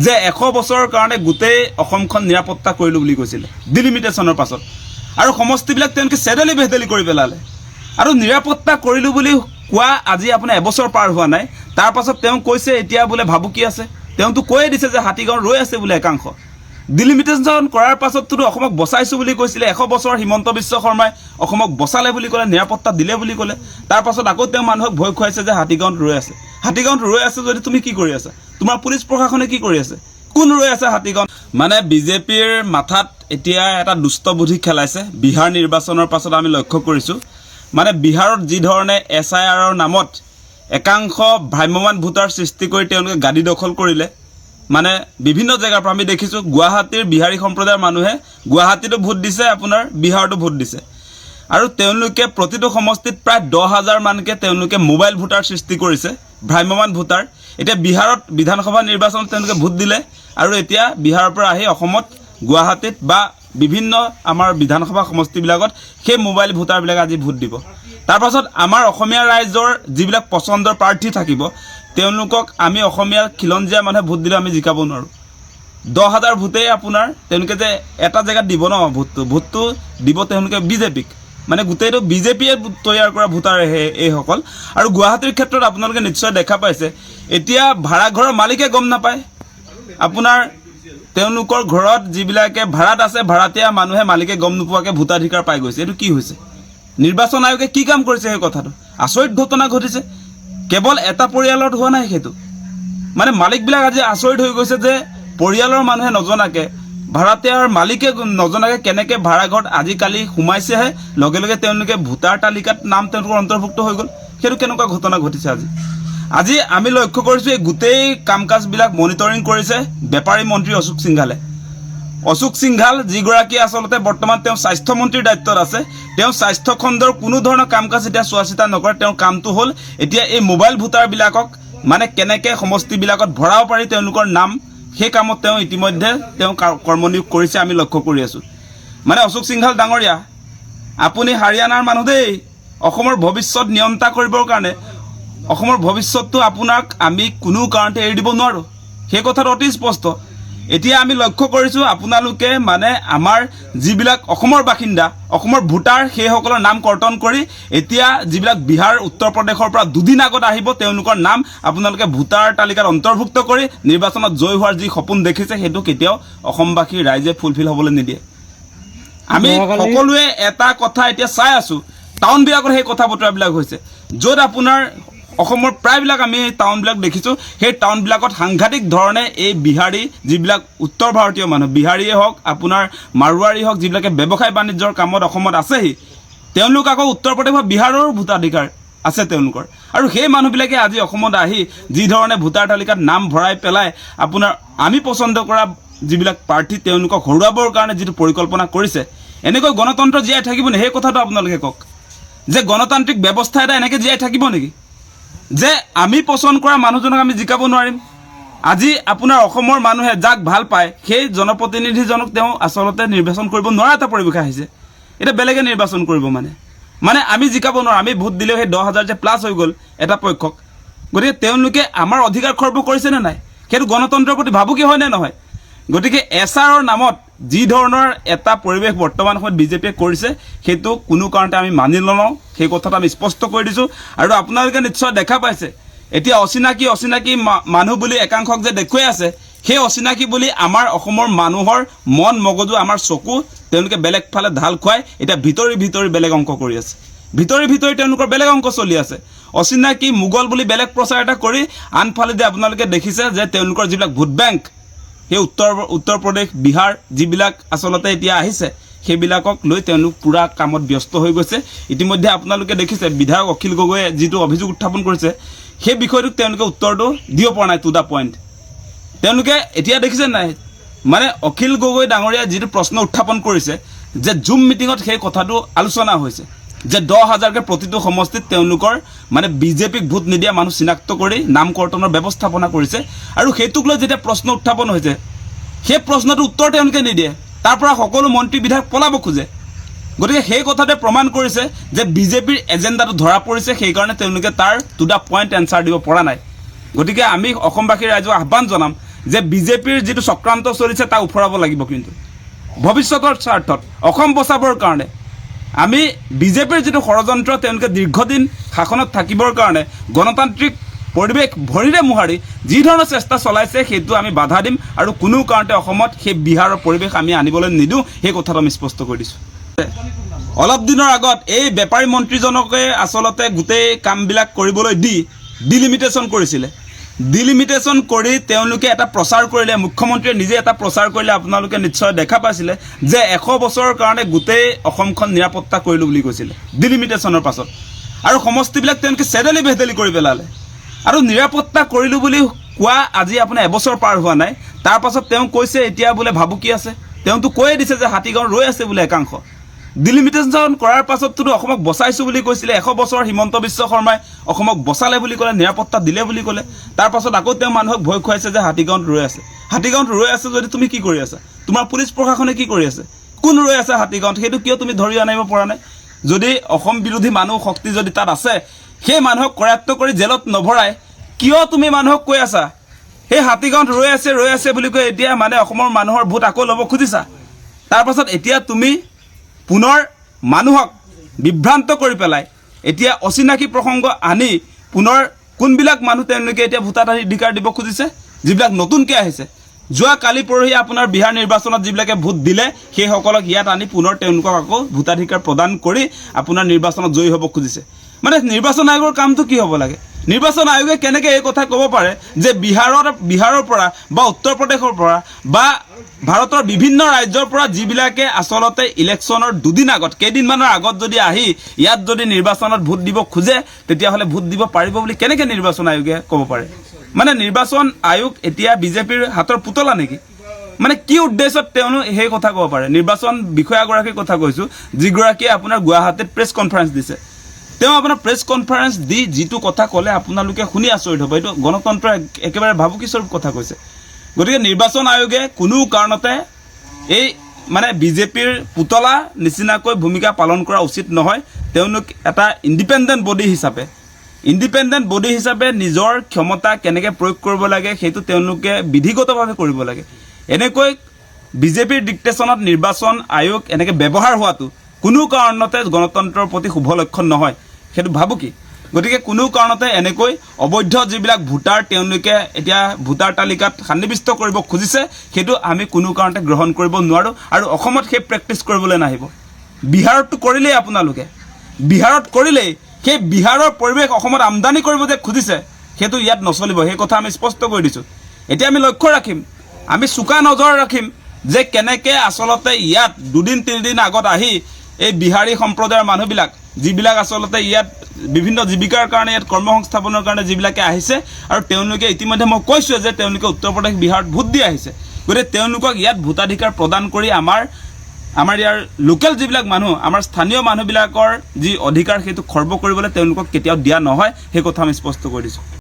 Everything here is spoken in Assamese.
যে 100 বছৰৰ কাৰণে গোটেই অসমখন নিৰাপত্তা কৰিলো বুলি কৈছিলে ডিলিমিটেশনৰ পাছত আৰু সমষ্টিবিলাক তেওঁলোকে চেডেলি বেহেদেলি কৰি পেলালে আৰু নিৰাপত্তা কৰিলো বুলি কোৱা আজি আপোনাৰ এবছৰ পাৰ হোৱা নাই তাৰ পাছত তেওঁ কৈছে এতিয়া বোলে ভাবুকি আছে তেওঁতো কৈয়ে দিছে যে হাতীগাঁও ৰৈ আছে বোলে একাংশ ডিলিমিটেশন কৰাৰ পাছততো অসমক বচাইছো বুলি কৈছিলে 100 বছৰ হিমন্ত বিশ্ব শৰ্মাই অসমক বচালে বুলি ক'লে নিৰাপত্তা দিলে বুলি ক'লে তাৰ পাছত আকৌ তেওঁ মানুহক ভয় খুৱাইছে যে হাতীগাঁৱত ৰৈ আছে যদি তুমি কি কৰি আছা তোমাৰ পুলিচ প্ৰশাসনে কি কৰি আছে কোন ৰৈ আছে হাতীগাঁৱত মানে বিজেপিৰ মাথাত এতিয়া এটা দুষ্ট বুদ্ধি খেলাইছে বিহাৰ নিৰ্বাচনৰ পাছত আমি লক্ষ্য কৰিছো মানে বিহাৰত যি ধৰণে SIRৰ নামত একাংশ ভ্ৰাম্যমান ভোটাৰ সৃষ্টি কৰি তেওঁলোকে গাড়ী দখল কৰিলে মানে বিভিন্ন জায়গাৰ পৰা আমি দেখিছো গুৱাহাটীৰ বিহাৰী সম্প্ৰদায়ৰ মানুহে গুৱাহাটীতো ভোট দিছে আপোনাৰ বিহাৰতো ভোট দিছে আৰু তেওঁলোকে প্ৰতিটো সমষ্টিত প্ৰায় 10,000 মানকে তেওঁলোকে মোবাইল ভোটাৰ সৃষ্টি কৰিছে ভ্ৰাম্যমান ভোটাৰ এতিয়া বিহাৰত বিধানসভা নিৰ্বাচনত তেওঁলোকে ভোট দিলে আৰু এতিয়া বিহাৰৰ পৰা আহি অসমত গুৱাহাটীত বা বিভিন্ন আমাৰ বিধানসভা সমষ্টিবিলাকত সেই মোবাইল ভোটাৰবিলাক আজি ভোট দিব তাৰ পাছত আমাৰ অসমীয়া ৰাইজৰ যিবিলাক পছন্দৰ প্ৰাৰ্থী থাকিব তেওঁলোকক আমি অসমীয়া খিলঞ্জীয়া মানুহে ভোট দিলে আমি জিকাব নোৱাৰো 10,000 ভোটেই আপোনাৰ তেওঁলোকে যে এটা জায়গাত দিব ন ভোটটো দিব তেওঁলোকে বিজেপিক মানে গোটেইটো বিজেপিয়ে তৈয়াৰ কৰা ভোটাৰ এই সকল আৰু গুৱাহাটীৰ ক্ষেত্ৰত আপোনালোকে নিশ্চয় দেখা পাইছে এতিয়া ভাড়া ঘৰৰ মালিকে গম নাপায় আপোনাৰ তেওঁলোকৰ ঘৰত যিবিলাকে ভাড়াত আছে ভাড়াতীয়া মানুহে মালিকে গম নোপোৱাকে ভোটাধিকাৰ পাই গৈছে এটো কি হৈছে নিৰ্বাচন আয়োগে কি কাম কৰিছে এই কথাটো আচৰিত ঘটনা ঘটিছে কেৱল এটা পৰিয়ালত হোৱা নাই হেতু মানে মালিকবিলাক আজি আচৰিত হৈ গৈছে যে পৰিয়ালৰ মানুহে নজনাকে ভাড়াতীয়াৰ মালিকে নজনাকে কেনেকে ভাড়া ঘৰত আজিকালি সোমাইছেহে লগে লগে তেওঁলোকে ভোটাৰ তালিকাত নাম তেওঁলোকৰ অন্তৰ্ভুক্ত হৈ গ'ল হেতু কেনেকুৱা ঘটনা ঘটিছে আজি আমি লক্ষ্য কৰিছো এই গোটেই কামকাজবিলাক মনিটৰিং কৰিছে বেপাৰী মন্ত্ৰী অশোক সিংঘাল যিগৰাকী আসলতে বৰ্তমান তেওঁ স্বাস্থ্য মন্ত্ৰীৰ দায়িত্বত আছে তেওঁ স্বাস্থ্য খণ্ডৰ কোনো ধৰণৰ কামকাজ এতিয়া চোৱাচিতা নকৰে তেওঁৰ কামটো হ'ল এতিয়া এই মোবাইল ভোটাৰবিলাকক মানে কেনেকে সমষ্টিবিলাকত ভৰাব পাৰি তেওঁলোকৰ নাম সেই কামত তেওঁ ইতিমধ্যে তেওঁ কৰ্মনিয়োগ কৰিছে আমি লক্ষ্য কৰি আছো মানে অশোক সিংঘাল ডাঙৰীয়া আপুনি হাৰিয়ানাৰ মানুহ দেই অসমৰ ভৱিষ্যত নিয়ন্তা কৰিবৰ কাৰণে অসমৰ ভৱিষ্যতটো আপোনাক আমি কোনো কাৰণতে এৰি দিব নোৱাৰো সেই কথাটো অতি স্পষ্ট এতিয়া আমি লক্ষ্য কৰিছো আপোনালোকে মানে আমাৰ যিবিলাক অসমৰ বাসিন্দা অসমৰ ভোটাৰ সেই সকলৰ নাম কৰ্তন কৰি এতিয়া যিবিলাক বিহাৰ উত্তৰ প্ৰদেশৰ পৰা দুদিন আগত আহিব তেওঁলোকৰ নাম আপোনালোকে ভোটাৰ তালিকাত অন্তৰ্ভুক্ত কৰি নিৰ্বাচনত জয় হোৱাৰ যি সপোন দেখিছে হেতু কেতিয়াও অসমবাসী ৰাইজে ফুলফিল হ'বলৈ নিদিয়ে আমি সকলোৱে এটা কথা এতিয়া চাই আছো টাউন বিলাকৰ সেই কথা বতৰাবিলাক হৈছে য'ত আপোনাৰ অসমৰ প্ৰায়বিলাক আমি টাউনবিলাক দেখিছো সেই টাউনবিলাকত সাংঘাতিক ধৰণে এই বিহাৰী যিবিলাক উত্তৰ ভাৰতীয় মানুহ বিহাৰীয়ে হওক আপোনাৰ মাৰোৱাৰী হওক যিবিলাকে ব্যৱসায় বাণিজ্যৰ কামত অসমত আছেহি তেওঁলোক আকৌ উত্তৰ প্ৰদেশ বা বিহাৰৰ ভোটাধিকাৰ আছে তেওঁলোকৰ আৰু সেই মানুহবিলাকে আজি অসমত আহি যি ধৰণে ভোটাৰ তালিকাত নাম ভৰাই পেলাই আপোনাৰ আমি পছন্দ কৰা যিবিলাক প্ৰাৰ্থী তেওঁলোকক হৰুৱাবৰ কাৰণে যিটো পৰিকল্পনা কৰিছে এনেকৈ গণতন্ত্ৰ জীয়াই থাকিব নে সেই কথাটো আপোনালোকে কওক যে গণতান্ত্ৰিক ব্যৱস্থা এটা এনেকৈ জীয়াই থাকিব নেকি যে আমি পছন্দ কৰা মানুহজনক আমি জিকাব নোৱাৰিম আজি আপোনাৰ অসমৰ মানুহে যাক ভাল পায় সেই জনপ্ৰতিনিধিজনক তেওঁ আসলতে নিৰ্বাচন কৰিব নোৱাৰা এটা পৰিৱেশ আহিছে এটা বেলেগে নিৰ্বাচন কৰিব মানে আমি জিকাব নোৱাৰো আমি ভোট দিলেও সেই 10,000 যে প্লাস হৈ গ'ল এটা পক্ষক গতিকে তেওঁলোকে আমাৰ অধিকাৰ খৰ্ব কৰিছে নে নাই সেইটো গণতন্ত্ৰৰ প্ৰতি ভাবুকি হয় নে নহয় গতিকে SRৰ নামত যি ধৰণৰ এটা পৰিৱেশ বৰ্তমান সময়ত বিজেপিয়ে কৰিছে সেইটো কোনো কাৰণতে আমি মানি নলওঁ সেই কথাটো আমি স্পষ্ট কৰি দিছো আৰু আপোনালোকে নিশ্চয় দেখা পাইছে এতিয়া অচিনাকি মানুহ বুলি একাংশক যে দেখুৱাই আছে সেই অচিনাকি বুলি আমাৰ অসমৰ মানুহৰ মন মগজু আমাৰ চকু তেওঁলোকে বেলেগ ফালে ঢাল খুৱাই এতিয়া ভিতৰি বেলেগ অংক কৰি আছে ভিতৰি তেওঁলোকৰ বেলেগ অংক চলি আছে অচিনাকি মুগল বুলি বেলেগ প্ৰচাৰ এটা কৰি আনফালে যে আপোনালোকে দেখিছে যে তেওঁলোকৰ যিবিলাক ভোট বেংক সেই উত্তৰ প্ৰদেশ বিহাৰ যিবিলাক আসলতে এতিয়া আহিছে সেইবিলাকক লৈ তেওঁলোক পুৰা কামত ব্যস্ত হৈ গৈছে ইতিমধ্যে আপোনালোকে দেখিছে বিধায়ক অখিল গগৈয়ে যিটো অভিযোগ উত্থাপন কৰিছে সেই বিষয়টোক তেওঁলোকে উত্তৰটো দিব পৰা নাই টু দা পইণ্ট তেওঁলোকে এতিয়া দেখিছে নাই মানে অখিল গগৈ ডাঙৰীয়া যিটো প্ৰশ্ন উত্থাপন কৰিছে যে জুম মিটিঙত সেই কথাটো আলোচনা হৈছে যে 10,000কে প্ৰতিটো সমষ্টিত তেওঁলোকৰ মানে বিজেপিক ভোট নিদিয়া মানুহ চিনাক্ত কৰি নাম কৰ্তনৰ ব্যৱস্থাপনা কৰিছে আৰু সেইটোক লৈ যেতিয়া প্ৰশ্ন উত্থাপন হৈছে সেই প্ৰশ্নটো উত্তৰ তেওঁলোকে নিদিয়ে তাৰ পৰা সকলো মন্ত্ৰী বিধায়ক পলাব খোজে গতিকে সেই কথাতে প্ৰমাণ কৰিছে যে বিজেপিৰ এজেন্ডাটো ধৰা পৰিছে সেই কাৰণে তেওঁলোকে তাৰ টু দা পইণ্ট এনসাৰ দিব পৰা নাই গতিকে আমি অসমবাসী ৰাইজক আহ্বান জনাম যে বিজেপিৰ যিটো চক্ৰান্ত চলিছে তাক উফৰাব লাগিব কিন্তু ভৱিষ্যতৰ স্বাৰ্থত অসম বচাবৰ কাৰণে আমি বিজেপিৰ যিটো ষড়যন্ত্ৰ তেওঁলোকে দীৰ্ঘদিন শাসনত থাকিবৰ কাৰণে গণতান্ত্ৰিক পৰিৱেশ ভৰিৰে মোহাৰি যি ধৰণৰ চেষ্টা চলাইছে সেইটো আমি বাধা দিম আৰু কোনো কাৰণতে অসমত সেই বিহাৰৰ পৰিৱেশ আমি আনিবলৈ নিদিওঁ সেই কথাটো আমি স্পষ্ট কৰি দিছোঁ অলপ দিনৰ আগত এই বেপাৰী মন্ত্ৰীজনকে আচলতে গোটেই কামবিলাক কৰিবলৈ দি ডিলিমিটেশ্যন কৰিছিলে ডিলিমিটেশ্যন কৰি তেওঁলোকে এটা প্ৰচাৰ কৰিলে মুখ্যমন্ত্ৰীয়ে নিজে এটা প্ৰচাৰ কৰিলে আপোনালোকে নিশ্চয় দেখা পাইছিলে যে 100 বছৰৰ কাৰণে গোটেই অসমখন নিৰাপত্তা কৰিলোঁ বুলি কৈছিলে ডিলিমিটেশ্যনৰ পাছত আৰু সমষ্টিবিলাক তেওঁলোকে চেডেলি ভেদেলি কৰি পেলালে আৰু নিৰাপত্তা কৰিলোঁ বুলি কোৱা আজি আপোনাৰ এবছৰ পাৰ হোৱা নাই তাৰ পাছত তেওঁ কৈছে এতিয়া বোলে ভাবুকি আছে তেওঁতো কৈয়ে দিছে যে হাতীগাঁও ৰৈ আছে বোলে একাংশ ডিলিমিটেশ্যন কৰাৰ পাছততো অসমক বচাইছোঁ বুলি কৈছিলে 100 বছৰ হিমন্ত বিশ্ব শৰ্মাই অসমক বচালে বুলি ক'লে নিৰাপত্তা দিলে বুলি ক'লে তাৰ পাছত আকৌ তেওঁ মানুহক ভয় খুৱাইছে যে হাতীগাঁৱত ৰৈ আছে যদি তুমি কি কৰি আছা তোমাৰ পুলিচ প্ৰশাসনে কি কৰি আছে কোন ৰৈ আছে হাতীগাঁৱত সেইটো কিয় তুমি ধৰি আনিব পৰা নাই যদি অসম বিৰোধী মানুহ শক্তি যদি তাত আছে সেই মানুহক কৰায়ত্ব কৰি জেলত নভৰাই কিয় তুমি মানুহক কৈ আছা সেই হাতীগাঁৱত ৰৈ আছে বুলি কৈ এতিয়া মানে অসমৰ মানুহৰ ভোট আকৌ ল'ব খুজিছা তাৰ পাছত এতিয়া তুমি পুনৰ মানুহক বিভ্ৰান্ত কৰি পেলাই এতিয়া অচিনাকি প্ৰসংগ আনি পুনৰ কোনবিলাক মানুহ তেওঁলোকে এতিয়া ভোটাধিকাৰ দিব খুজিছে যিবিলাক নতুনকৈ আহিছে যোৱা কালি পৰহি আপোনাৰ বিহাৰ নিৰ্বাচনত যিবিলাকে ভোট দিলে সেইসকলক ইয়াত আনি পুনৰ তেওঁলোকক আকৌ ভোটাধিকাৰ প্ৰদান কৰি আপোনাৰ নিৰ্বাচনত জয়ী হ'ব খুজিছে মানে নিৰ্বাচন আয়োগৰ কামটো কি হ'ব লাগে নিৰ্বাচন আয়োগে কেনেকৈ এই কথা ক'ব পাৰে যে বিহাৰৰ পৰা বা উত্তৰ প্ৰদেশৰ পৰা বা ভাৰতৰ বিভিন্ন ৰাজ্যৰ পৰা যিবিলাকে আচলতে ইলেকশ্যনৰ দুদিন আগত কেইদিনমানৰ আগত যদি আহি ইয়াত যদি নিৰ্বাচনত ভোট দিব খোজে তেতিয়াহ'লে ভোট দিব পাৰিব বুলি কেনেকৈ নিৰ্বাচন আয়োগে ক'ব পাৰে মানে নিৰ্বাচন আয়োগ এতিয়া বিজেপিৰ হাতৰ পুতলা নেকি মানে কি উদ্দেশ্যত তেওঁলোক সেই কথা ক'ব পাৰে নিৰ্বাচন বিষয়াগৰাকীৰ কথা কৈছোঁ যিগৰাকীয়ে আপোনাৰ গুৱাহাটীত প্ৰেছ কনফাৰেন্স দিছে তেওঁ আপোনাৰ প্ৰেছ কনফাৰেন্স দি যিটো কথা ক'লে আপোনালোকে শুনি আচৰিত হ'ব এইটো গণতন্ত্ৰৰ একেবাৰে ভাবুকিস্বৰূপ কথা কৈছে গতিকে নিৰ্বাচন আয়োগে কোনো কাৰণতে এই মানে বিজেপিৰ পুতলা নিচিনাকৈ ভূমিকা পালন কৰা উচিত নহয় তেওঁলোক এটা ইণ্ডিপেণ্ডেণ্ট বডি হিচাপে নিজৰ ক্ষমতা কেনেকৈ প্ৰয়োগ কৰিব লাগে সেইটো তেওঁলোকে বিধিগতভাৱে কৰিব লাগে এনেকৈ বিজেপিৰ ডিক্টেশ্যনত নিৰ্বাচন আয়োগ এনেকৈ ব্যৱহাৰ হোৱাটো কোনো কাৰণতে গণতন্ত্ৰৰ প্ৰতি শুভ লক্ষণ নহয় সেইটো ভাবুকি গতিকে কোনো কাৰণতে এনেকৈ অবৈধ যিবিলাক ভোটাৰ তেওঁলোকে এতিয়া ভোটাৰ তালিকাত সন্নিৱিষ্ট কৰিব খুজিছে সেইটো আমি কোনো কাৰণতে গ্ৰহণ কৰিব নোৱাৰোঁ আৰু অসমত সেই প্ৰেক্টিছ কৰিবলৈ নাহিব বিহাৰততো কৰিলেই আপোনালোকে বিহাৰত কৰিলেই সেই বিহাৰৰ পৰিৱেশ অসমত আমদানি কৰিব যে খুজিছে সেইটো ইয়াত নচলিব সেই কথা আমি স্পষ্ট কৰি দিছোঁ এতিয়া আমি লক্ষ্য ৰাখিম আমি চোকা নজৰ ৰাখিম যে কেনেকৈ আচলতে ইয়াত দুদিন তিনিদিন আগত আহি এই বিহাৰী সম্প্ৰদায়ৰ মানুহবিলাক যিবিলাক আচলতে ইয়াত বিভিন্ন জীৱিকাৰ কাৰণে ইয়াত কৰ্মসংস্থাপনৰ কাৰণে যিবিলাকে আহিছে আৰু তেওঁলোকে ইতিমধ্যে মই কৈছোঁ যে তেওঁলোকে উত্তৰ প্ৰদেশ বিহাৰত ভোট দি আহিছে গতিকে তেওঁলোকক ইয়াত ভোটাধিকাৰ প্ৰদান কৰি আমাৰ ইয়াৰ লোকেল যিবিলাক মানুহ আমাৰ স্থানীয় মানুহবিলাকৰ যি অধিকাৰ সেইটো খৰ্ব কৰিবলৈ তেওঁলোকক কেতিয়াও দিয়া নহয় সেই কথা আমি স্পষ্ট কৰি দিছোঁ